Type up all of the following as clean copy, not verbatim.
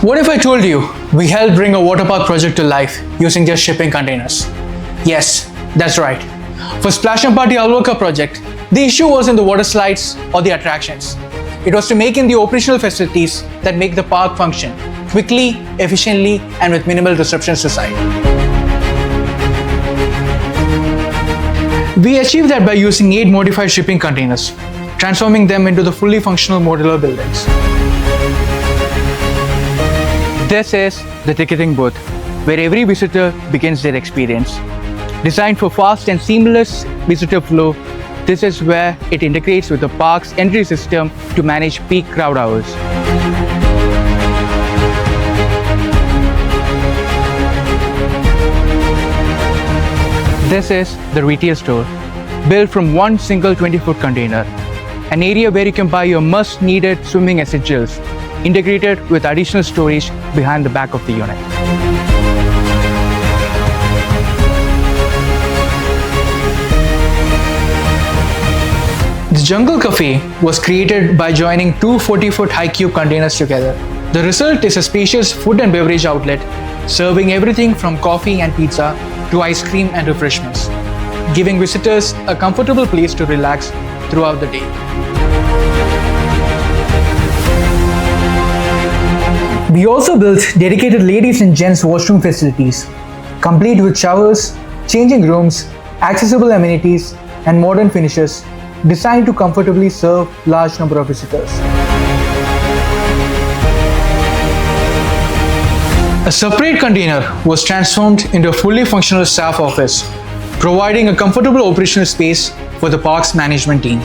What if I told you we helped bring a water park project to life using just shipping containers? Yes, that's right. For Splash Party Waterpark project, the issue wasn't the water slides or the attractions. It was to make in the operational facilities that make the park function quickly, efficiently, and with minimal disruptions to site. We achieved that by using 8 modified shipping containers, transforming them into the fully functional modular buildings. This is the ticketing booth, where every visitor begins their experience. Designed for fast and seamless visitor flow, this is where it integrates with the park's entry system to manage peak crowd hours. This is the retail store, built from one single 20-foot container, an area where you can buy your must-needed swimming essentials, integrated with additional storage behind the back of the unit. The Jungle Café was created by joining two 40-foot high cube containers together. The result is a spacious food and beverage outlet, serving everything from coffee and pizza to ice cream and refreshments, giving visitors a comfortable place to relax throughout the day. We also built dedicated ladies and gents washroom facilities, complete with showers, changing rooms, accessible amenities, and modern finishes, designed to comfortably serve large number of visitors. A separate container was transformed into a fully functional staff office, providing a comfortable operational space for the park's management team.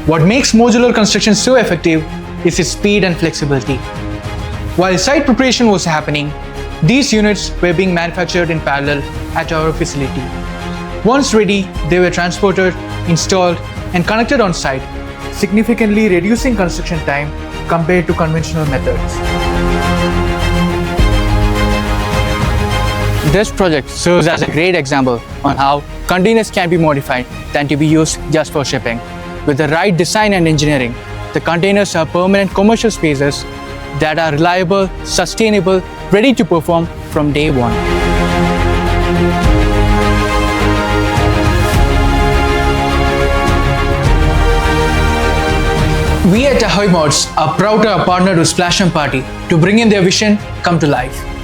What makes modular construction so effective is its speed and flexibility. While site preparation was happening, these units were being manufactured in parallel at our facility. Once ready, they were transported, installed, and connected on site, significantly reducing construction time compared to conventional methods. This project serves as a great example on how containers can be modified than to be used just for shipping. With the right design and engineering, the containers are permanent commercial spaces that are reliable, sustainable, ready to perform from day one. We at AHOYmodz are proud to partner with Splash Party to bring in their vision come to life.